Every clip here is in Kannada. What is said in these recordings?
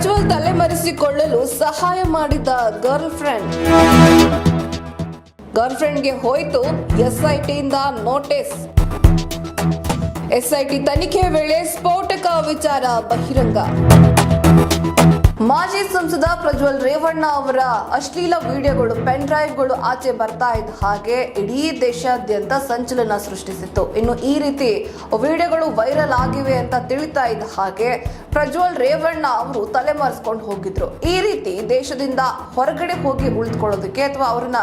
ಪ್ರಜ್ವಲ್ ತಲೆಮರೆಸಿಕೊಳ್ಳಲು ಸಹಾಯ ಮಾಡಿದ ಗರ್ಲ್ ಫ್ರೆಂಡ್ಗೆ ಹೋಯಿತು ಎಸ್ಐಟಿಯಿಂದ ನೋಟಿಸ್. ಎಸ್ಐಟಿ ತನಿಖೆ ವೇಳೆ ಸ್ಫೋಟಕ ವಿಚಾರ ಬಹಿರಂಗ. ಮಾಜಿ ಸಂಸದ ಪ್ರಜ್ವಲ್ ರೇವಣ್ಣ ಅವರ ಅಶ್ಲೀಲ ವಿಡಿಯೋಗಳು ಪೆನ್ ಡ್ರೈವ್ಗಳು ಆಚೆ ಬರ್ತಾ ಇದ್ದ ಹಾಗೆ ಇಡೀ ದೇಶಾದ್ಯಂತ ಸಂಚಲನ ಸೃಷ್ಟಿಸಿತ್ತು. ಇನ್ನು ಈ ರೀತಿ ವಿಡಿಯೋಗಳು ವೈರಲ್ ಆಗಿವೆ ಅಂತ ತಿಳಿತಾ ಇದ್ದ ಹಾಗೆ ಪ್ರಜ್ವಲ್ ರೇವಣ್ಣ ಅವರು ತಲೆಮರೆಸ್ಕೊಂಡು ಹೋಗಿದ್ರು. ಈ ರೀತಿ ದೇಶದಿಂದ ಹೊರಗಡೆ ಹೋಗಿ ಉಳಿದುಕೊಳ್ಳೋದಕ್ಕೆ ಅಥವಾ ಅವರನ್ನ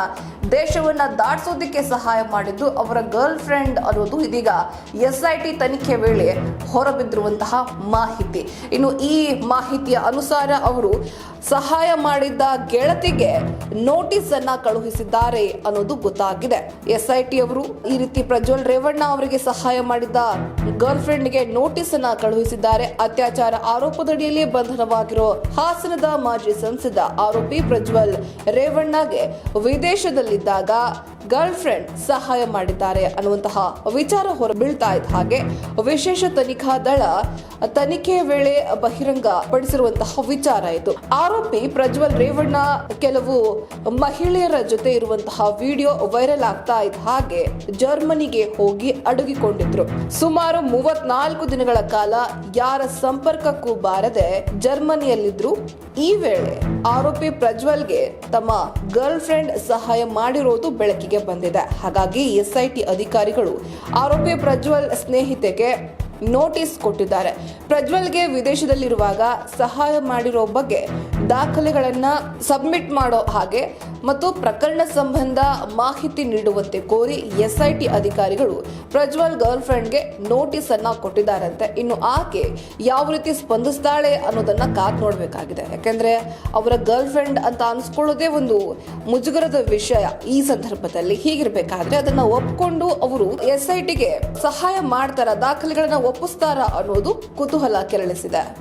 ದೇಶವನ್ನ ದಾಟಿಸೋದಕ್ಕೆ ಸಹಾಯ ಮಾಡಿದ್ದು ಅವರ ಗರ್ಲ್ ಫ್ರೆಂಡ್ ಅನ್ನೋದು ಇದೀಗ ಎಸ್ಐಟಿ ತನಿಖೆ ವೇಳೆ ಹೊರಬಿದ್ದಿರುವಂತಹ ಮಾಹಿತಿ. ಇನ್ನು ಈ ಮಾಹಿತಿಯ ಅನುಸಾರ ಅವರು ಸಹಾಯ ಮಾಡಿದ್ದ ಗೆಳತಿಗೆ ನೋಟಿಸ್ ಅನ್ನ ಕಳುಹಿಸಿದ್ದಾರೆ ಅನ್ನೋದು ಗೊತ್ತಾಗಿದೆ. ಎಸ್ಐಟಿ ಅವರು ಈ ರೀತಿ ಪ್ರಜ್ವಲ್ ರೇವಣ್ಣ ಅವರಿಗೆ ಸಹಾಯ ಮಾಡಿದ್ದ ಗರ್ಲ್ ಫ್ರೆಂಡ್ಗೆ ನೋಟಿಸ್ ಅನ್ನ ಕಳುಹಿಸಿದ್ದಾರೆ. ಅತ್ಯಾಚಾರ ಆರೋಪದಡಿಯಲ್ಲಿ ಬಂಧನವಾಗಿರೋ ಹಾಸನದ ಮಾಜಿ ಸಂಸದ ಆರೋಪಿ ಪ್ರಜ್ವಲ್ ರೇವಣ್ಣಗೆ ವಿದೇಶದಲ್ಲಿದ್ದಾಗ ಗರ್ಲ್ ಫ್ರೆಂಡ್ ಸಹಾಯ ಮಾಡಿದ್ದಾರೆ ಅನ್ನುವಂತಹ ವಿಚಾರ ಹೊರಬೀಳ್ತಾ ಇದ್ದ ಹಾಗೆ ವಿಶೇಷ ತನಿಖಾ ದಳ ತನಿಖೆ ವೇಳೆ ಬಹಿರಂಗ ಪಡಿಸಿರುವಂತಹ ವಿಚಾರ ಇದು. ಆರೋಪಿ ಪ್ರಜ್ವಲ್ ರೇವಣ್ಣ ಕೆಲವು ಮಹಿಳೆಯರ ಜೊತೆ ಇರುವಂತಹ ವಿಡಿಯೋ ವೈರಲ್ ಆಗ್ತಾ ಇದ್ದ ಹಾಗೆ ಜರ್ಮನಿಗೆ ಹೋಗಿ ಅಡಗಿಕೊಂಡಿದ್ರು. ಸುಮಾರು 34 ದಿನಗಳ ಕಾಲ ಯಾರ ಸಂಪರ್ಕಕ್ಕೂ ಬಾರದೆ ಜರ್ಮನಿಯಲ್ಲಿದ್ರು. ಈ ವೇಳೆ ಆರೋಪಿ ಪ್ರಜ್ವಲ್ಗೆ ತಮ್ಮ ಗರ್ಲ್ ಫ್ರೆಂಡ್ ಸಹಾಯ ಮಾಡಿರೋದು ಬೆಳಕಿಗೆ ಬಂದಿದೆ. ಹಾಗಾಗಿ ಎಸ್ಐಟಿ ಅಧಿಕಾರಿಗಳು ಆರೋಪಿ ಪ್ರಜ್ವಲ್ ಸ್ನೇಹಿತೆಗೆ ನೋಟಿಸ್ ಕೊಟ್ಟಿದ್ದಾರೆ. ಪ್ರಜ್ವಲ್ಗೆ ವಿದೇಶದಲ್ಲಿರುವಾಗ ಸಹಾಯ ಮಾಡಿರೋ ಬಗ್ಗೆ ದಾಖಲೆಗಳನ್ನ ಸಬ್ಮಿಟ್ ಮಾಡೋ ಹಾಗೆ ಮತ್ತು ಪ್ರಕರಣ ಸಂಬಂಧ ಮಾಹಿತಿ ನೀಡುವಂತೆ ಕೋರಿ ಎಸ್ಐಟಿ ಅಧಿಕಾರಿಗಳು ಪ್ರಜ್ವಲ್ ಗರ್ಲ್ ಫ್ರೆಂಡ್ಗೆ ನೋಟಿಸ್ ಅನ್ನ ಕೊಟ್ಟಿದ್ದಾರಂತೆ. ಇನ್ನು ಆಕೆ ಯಾವ ರೀತಿ ಸ್ಪಂದಿಸ್ತಾಳೆ ಅನ್ನೋದನ್ನ ಕಾದ್ ನೋಡ್ಬೇಕಾಗಿದೆ. ಯಾಕೆಂದ್ರೆ ಅವರ ಗರ್ಲ್ ಫ್ರೆಂಡ್ ಅಂತ ಅನ್ಸ್ಕೊಳ್ಳೋದೇ ಒಂದು ಮುಜುಗರದ ವಿಷಯ. ಈ ಸಂದರ್ಭದಲ್ಲಿ ಹೀಗಿರ್ಬೇಕಾದ್ರೆ ಅದನ್ನ ಒಪ್ಕೊಂಡು ಅವರು ಎಸ್ಐಟಿಗೆ ಸಹಾಯ ಮಾಡ್ತಾರ, ದಾಖಲೆಗಳನ್ನ ಒಪ್ಪಿಸ್ತಾರ ಅನ್ನೋದು ಕುತೂಹಲ ಕೆರಳಿಸಿದೆ.